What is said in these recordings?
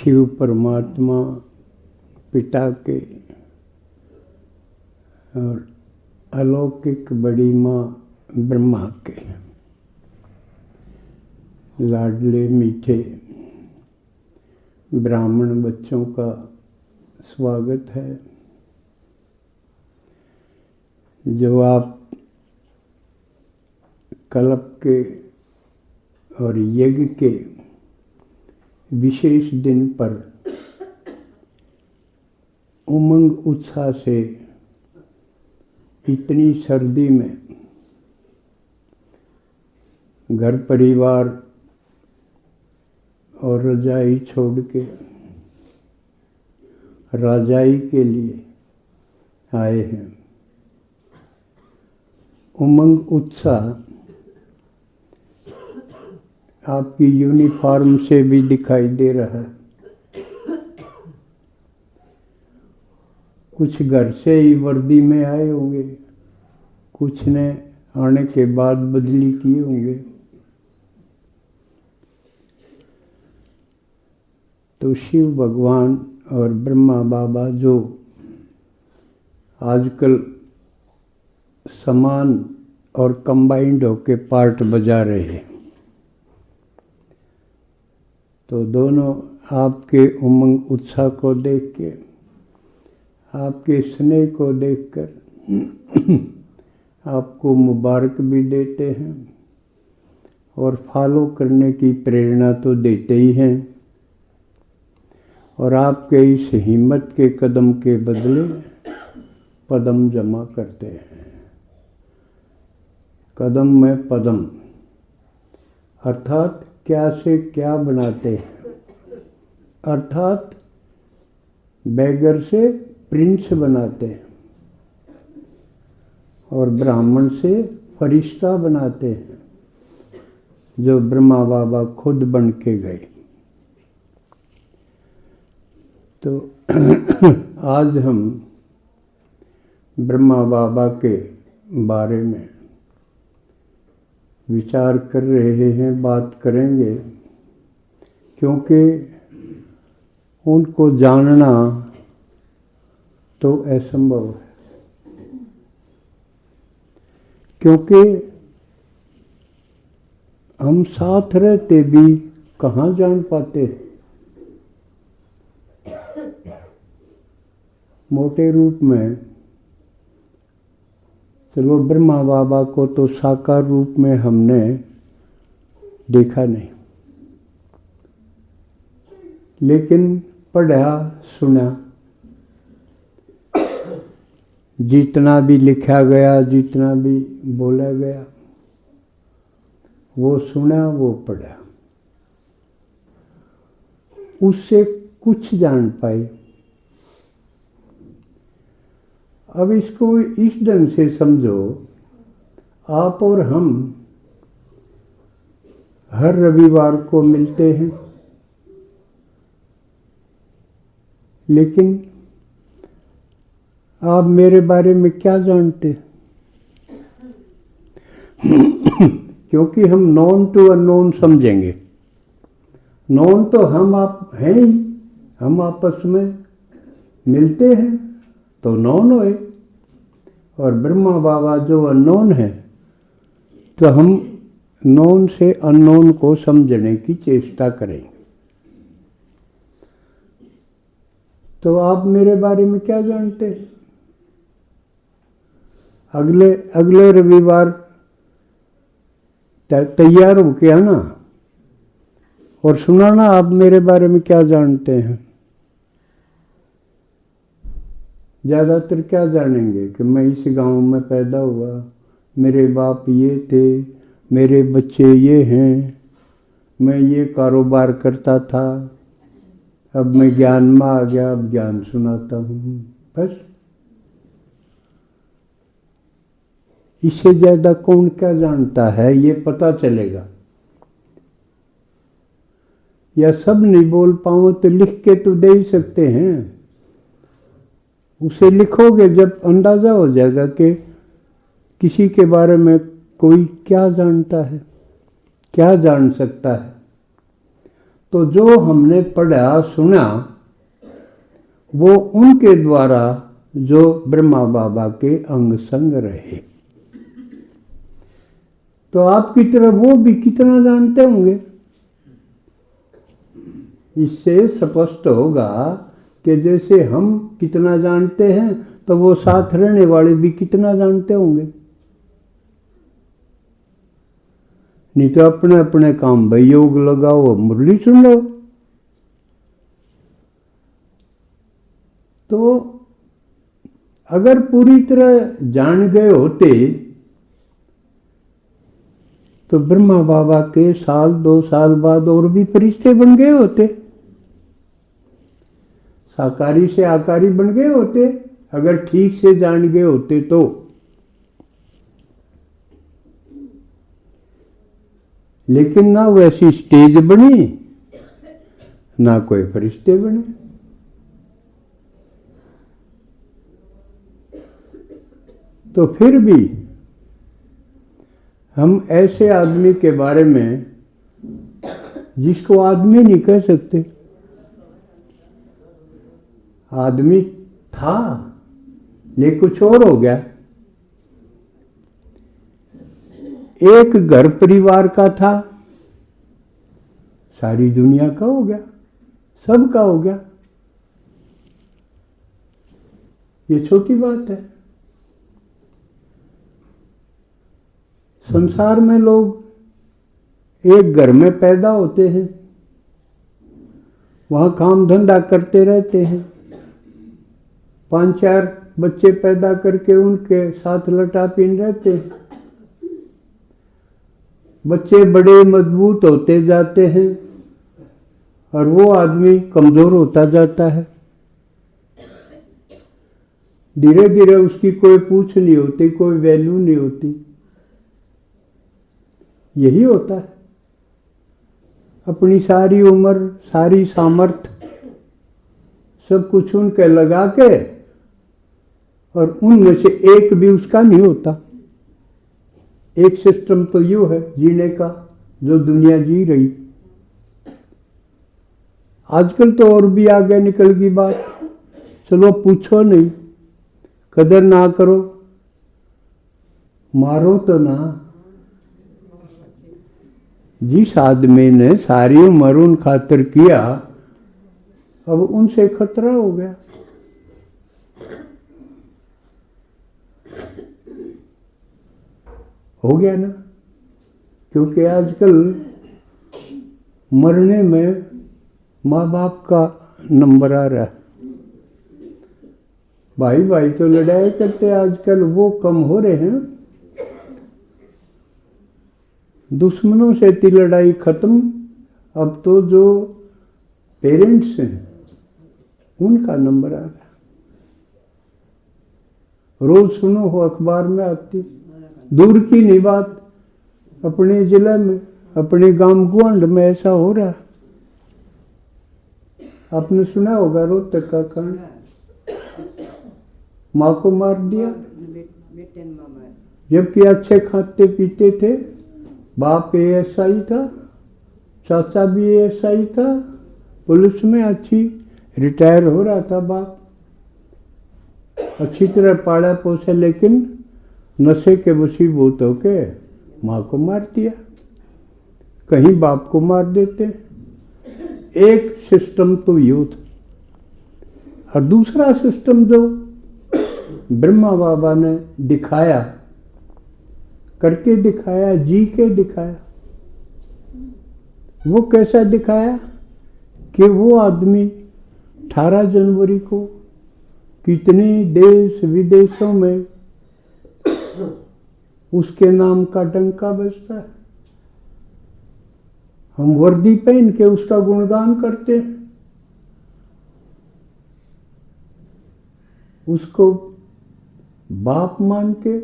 शिव परमात्मा पिता के और अलौकिक बड़ी माँ ब्रह्मा के लाडले मीठे ब्राह्मण बच्चों का स्वागत है। जो आप कल्प के और यज्ञ के विशेष दिन पर उमंग उत्साह से इतनी सर्दी में घर परिवार और रजाई छोड़ के राजाई के लिए आए हैं। उमंग उत्साह आपकी यूनिफॉर्म से भी दिखाई दे रहा है। कुछ घर से ही वर्दी में आए होंगे, कुछ ने आने के बाद बदली किए होंगे। तो शिव भगवान और ब्रह्मा बाबा जो आजकल समान और कंबाइंड होके पार्ट बजा रहे हैं, तो दोनों आपके उमंग उत्साह को देख के, आपके स्नेह को देखकर आपको मुबारक भी देते हैं और फॉलो करने की प्रेरणा तो देते ही हैं। और आपके इस हिम्मत के कदम के बदले पदम जमा करते हैं। कदम में पदम अर्थात क्या से क्या बनाते हैं, अर्थात बैगर से प्रिंस बनाते हैं और ब्राह्मण से फरिश्ता बनाते हैं, जो ब्रह्मा बाबा खुद बन के गए। तो आज हम ब्रह्मा बाबा के बारे में विचार कर रहे हैं, बात करेंगे, क्योंकि उनको जानना तो असंभव है। क्योंकि हम साथ रहते भी कहाँ जान पाते। मोटे रूप में चलो ब्रह्मा बाबा को तो साकार रूप में हमने देखा नहीं, लेकिन पढ़ा सुना, जितना भी लिखा गया, जितना भी बोला गया, वो सुना, वो पढ़ा, उससे कुछ जान पाए। अब इसको इस ढंग से समझो, आप और हम हर रविवार को मिलते हैं, लेकिन आप मेरे बारे में क्या जानते? क्योंकि हम नॉन टू अननोन समझेंगे। नॉन तो हम आप हैं ही, हम आपस में मिलते हैं तो नॉन होए, और ब्रह्मा बाबा जो अननोन है, तो हम नॉन से अननोन को समझने की चेष्टा करेंगे। तो आप मेरे बारे में क्या जानते हैं? अगले रविवार तैयार हो के आना और सुनाना आप मेरे बारे में क्या जानते हैं। ज़्यादातर क्या जानेंगे कि मैं इस गांव में पैदा हुआ, मेरे बाप ये थे, मेरे बच्चे ये हैं, मैं ये कारोबार करता था, अब मैं ज्ञान में आ गया, अब ज्ञान सुनाता हूँ, बस। इससे ज़्यादा कौन क्या जानता है, ये पता चलेगा। या सब नहीं बोल पाऊँ तो लिख के तो दे ही सकते हैं। उसे लिखोगे जब अंदाज़ा हो जाएगा कि किसी के बारे में कोई क्या जानता है, क्या जान सकता है। तो जो हमने पढ़ा सुना वो उनके द्वारा जो ब्रह्मा बाबा के अंग संग रहे। तो आपकी तरह वो भी कितना जानते होंगे। इससे स्पष्ट होगा कि जैसे हम कितना जानते हैं तो वो साथ रहने वाले भी कितना जानते होंगे। नहीं तो अपने अपने काम भाई योग लगाओ मुरली सुन लो। तो अगर पूरी तरह जान गए होते तो ब्रह्मा बाबा के साल 2 साल बाद और भी फरिश्ते बन गए होते, साकारी से आकारी बन गए होते, अगर ठीक से जान गए होते तो। लेकिन ना वैसी स्टेज बनी ना कोई फरिश्ते बने। तो फिर भी हम ऐसे आदमी के बारे में जिसको आदमी नहीं कह सकते, आदमी था लेकिन कुछ और हो गया। एक घर परिवार का था, सारी दुनिया का हो गया, सबका हो गया। ये छोटी बात है। संसार में लोग एक घर में पैदा होते हैं, वहां काम धंधा करते रहते हैं, 5-4 बच्चे पैदा करके उनके साथ लटापीन रहते हैं। बच्चे बड़े मजबूत होते जाते हैं और वो आदमी कमजोर होता जाता है। धीरे धीरे उसकी कोई पूछ नहीं होती, कोई वैल्यू नहीं होती। यही होता है। अपनी सारी उम्र, सारी सामर्थ्य, सब कुछ उनके लगा के और उनमें से एक भी उसका नहीं होता। एक सिस्टम तो यूं है जीने का जो दुनिया जी रही। आजकल तो और भी आगे निकल गई बात। चलो पूछो नहीं, कदर ना करो, मारो तो ना। जिस आदमी ने सारी उम्र उन खातिर किया, अब उनसे खतरा हो गया। हो गया ना, क्योंकि आजकल मरने में माँ बाप का नंबर आ रहा है। भाई भाई तो लड़ाई करते आजकल वो कम हो रहे हैं। दुश्मनों से थी लड़ाई खत्म। अब तो जो पेरेंट्स हैं उनका नंबर आ रहा है। रोज सुनो हो अखबार में आती, दूर की नहीं बात, अपने जिले में, अपने गांव गुआंढ में ऐसा हो रहा है। आपने सुना होगा रोहतक का कांड, माँ को मार दिया जबकि अच्छे खाते पीते थे। बाप ASI था, चाचा भी ASI था, पुलिस में अच्छी रिटायर हो रहा था बाप, अच्छी तरह पाला पोसा, लेकिन नशे के वशीभूत होके माँ को मार दिया। कहीं बाप को मार देते। एक सिस्टम तो यूथ, और दूसरा सिस्टम जो ब्रह्मा बाबा ने दिखाया, करके दिखाया, जी के दिखाया। वो कैसा दिखाया कि वो आदमी 18 जनवरी को कितने देश विदेशों में उसके नाम का डंका बजता है। हम वर्दी पहन के उसका गुणगान करते हैं, उसको बाप मान के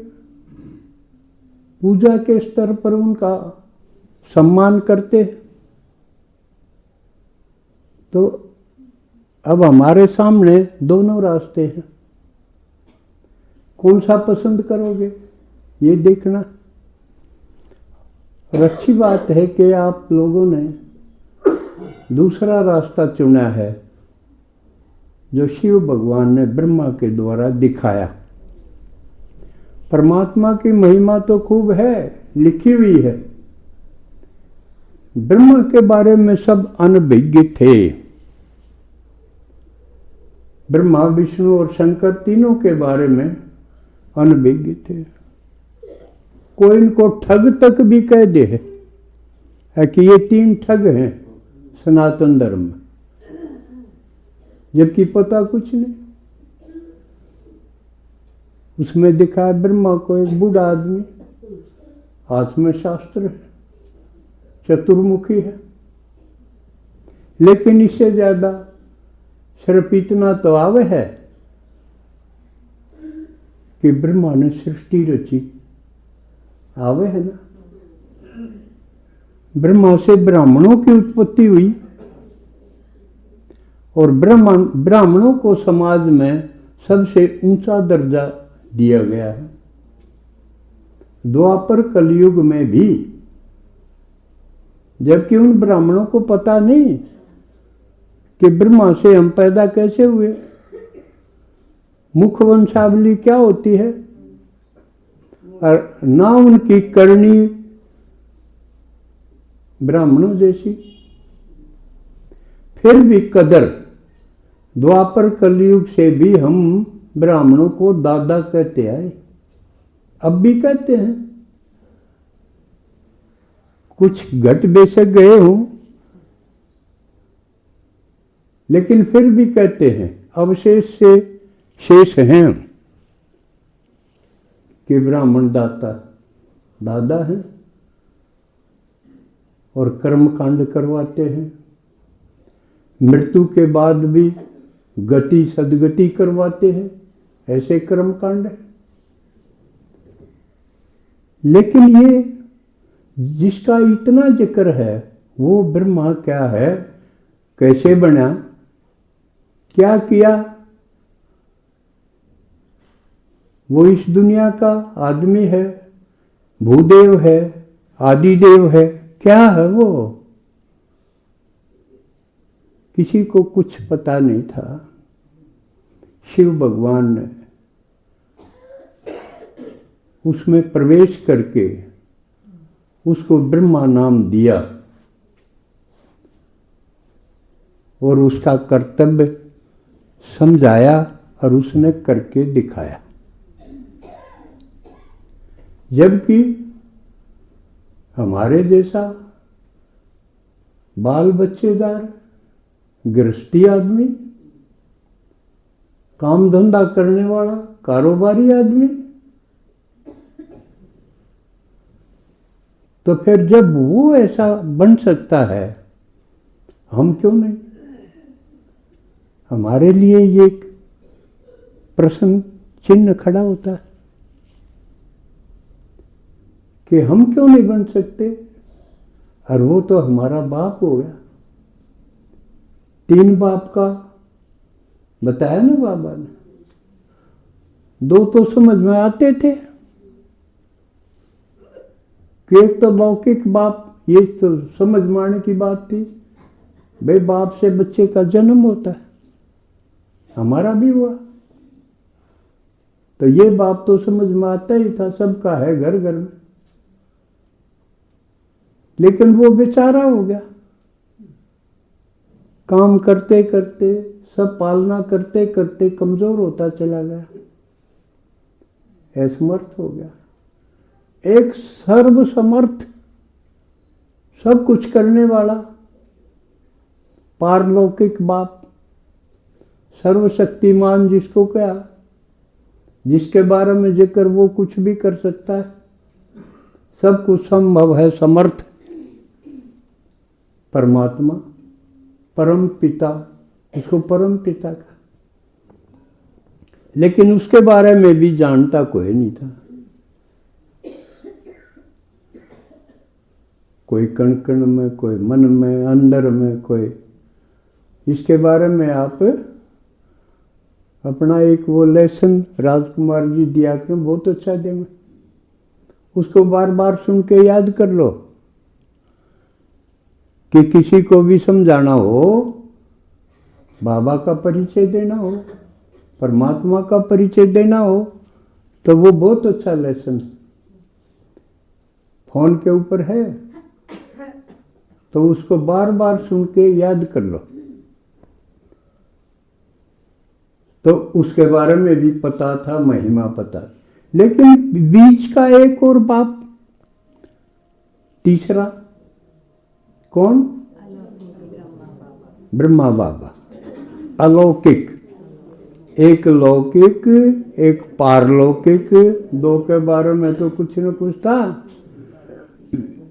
पूजा के स्तर पर उनका सम्मान करते हैं। तो अब हमारे सामने दोनों रास्ते हैं, कौन सा पसंद करोगे ये देखना। और अच्छी बात है कि आप लोगों ने दूसरा रास्ता चुना है जो शिव भगवान ने ब्रह्मा के द्वारा दिखाया। परमात्मा की महिमा तो खूब है, लिखी हुई है। ब्रह्मा के बारे में सब अनभिज्ञ थे। ब्रह्मा, विष्णु और शंकर तीनों के बारे में अनभिज्ञ थे। कोई इनको ठग तक भी कह दे है कि ये तीन ठग हैं सनातन धर्म में, जबकि पता कुछ नहीं। उसमें दिखा है ब्रह्मा को एक बूढ़ा आदमी, हाथ में शास्त्र है, चतुर्मुखी है। लेकिन इससे ज्यादा सिर्फ इतना तो आवे है कि ब्रह्मा ने सृष्टि रची, आवे है ना। ब्रह्मा से ब्राह्मणों की उत्पत्ति हुई और ब्राह्मणों को समाज में सबसे ऊंचा दर्जा दिया गया है। द्वापर कलयुग में भी, जबकि उन ब्राह्मणों को पता नहीं कि ब्रह्मा से हम पैदा कैसे हुए, मुख वंशावली क्या होती है, और ना उनकी करनी ब्राह्मणों जैसी। फिर भी कदर, द्वापर कलयुग से भी हम ब्राह्मणों को दादा कहते आए, अब भी कहते हैं। कुछ घट बेशक गए हों, लेकिन फिर भी कहते हैं, अवशेष से शेष हैं कि ब्राह्मण दादा हैं और कर्मकांड करवाते हैं। मृत्यु के बाद भी गति सदगति करवाते हैं, ऐसे कर्मकांड है। लेकिन ये जिसका इतना जिक्र है, वो ब्रह्मा क्या है, कैसे बना, क्या किया, वो इस दुनिया का आदमी है, भूदेव है, आदिदेव है, क्या है वो, किसी को कुछ पता नहीं था। शिव भगवान ने उसमें प्रवेश करके उसको ब्रह्मा नाम दिया और उसका कर्तव्य समझाया और उसने करके दिखाया। जबकि हमारे जैसा बाल बच्चेदार गृहस्थी आदमी, काम धंधा करने वाला कारोबारी आदमी, तो फिर जब वो ऐसा बन सकता है, हम क्यों नहीं। हमारे लिए ये एक प्रश्न चिन्ह खड़ा होता है कि हम क्यों नहीं बन सकते। और वो तो हमारा बाप हो गया। 3 बाप का बताया ना बाबा ने, 2 तो समझ में आते थे कि एक तो लौकिक बाप, ये तो समझ में आने की बात थी, भाई बाप से बच्चे का जन्म होता है, हमारा भी हुआ। तो ये बाप तो समझ में आता ही था, सबका है घर घर में। लेकिन वो बेचारा हो गया, काम करते करते, सब पालना करते करते कमजोर होता चला गया, असमर्थ हो गया। एक सर्वसमर्थ, सब कुछ करने वाला पारलौकिक बाप, सर्वशक्तिमान जिसको क्या, जिसके बारे में जिक्र वो कुछ भी कर सकता है, सब कुछ संभव है, समर्थ परमात्मा, परम पिता, उसको परम पिता का। लेकिन उसके बारे में भी जानता कोई नहीं था। कोई कण कण में, कोई मन में, अंदर में, कोई इसके बारे में आप अपना एक वो लेसन राजकुमार जी दिया करें, बहुत अच्छा देंगे, उसको बार बार सुन के याद कर लो। कि किसी को भी समझाना हो, बाबा का परिचय देना हो, परमात्मा का परिचय देना हो, तो वो बहुत अच्छा लेसन है। फोन के ऊपर है तो उसको बार बार सुन के याद कर लो, तो उसके बारे में भी पता था, महिमा पता। लेकिन बीच का एक और बाप, तीसरा कौन? ब्रह्मा बाबा। अलौकिक, एक लौकिक एक पारलौकिक, दो के बारे में तो कुछ न कुछ था,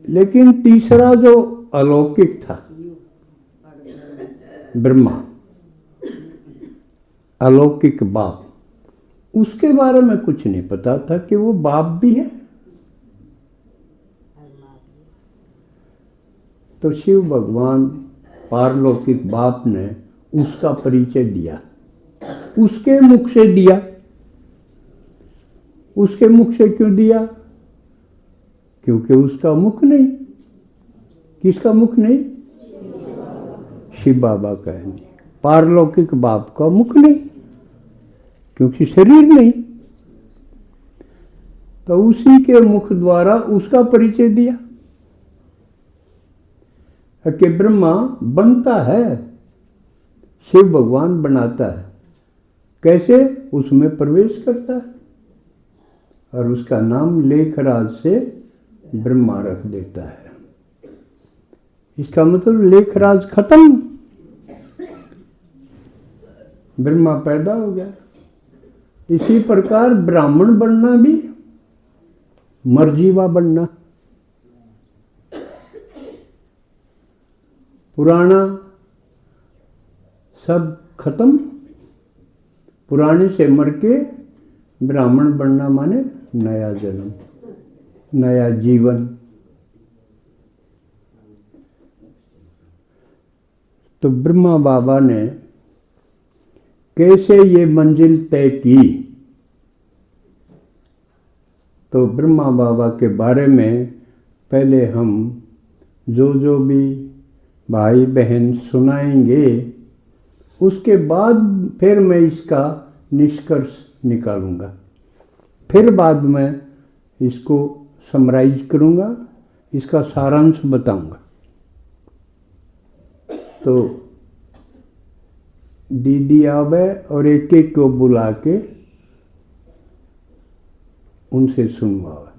लेकिन तीसरा जो अलौकिक था, ब्रह्मा, अलौकिक बाप, उसके बारे में कुछ नहीं पता था कि वो बाप भी है। तो शिव भगवान पारलौकिक बाप ने उसका परिचय दिया, उसके मुख से दिया। उसके मुख से क्यों दिया? क्योंकि उसका मुख नहीं। किसका मुख नहीं? शिव बाबा का नहीं। पारलौकिक बाप का मुख नहीं, क्योंकि शरीर नहीं। तो उसी के मुख द्वारा उसका परिचय दिया कि ब्रह्मा बनता है, शिव भगवान बनाता है। कैसे? उसमें प्रवेश करता है और उसका नाम लेखराज से ब्रह्मा रख देता है। इसका मतलब लेखराज खत्म, ब्रह्मा पैदा हो गया। इसी प्रकार ब्राह्मण बनना भी, मर्जीवा बनना, पुराना सब खत्म, पुराने से मर के ब्राह्मण बनना माने नया जन्म, नया जीवन। तो ब्रह्मा बाबा ने कैसे ये मंजिल तय की? तो ब्रह्मा बाबा के बारे में पहले हम जो भी भाई बहन सुनाएंगे, उसके बाद फिर मैं इसका निष्कर्ष निकालूंगा, फिर बाद में इसको समराइज करूंगा, इसका सारांश बताऊंगा। तो दीदी आवे और एक एक को बुला के उनसे सुनवावे।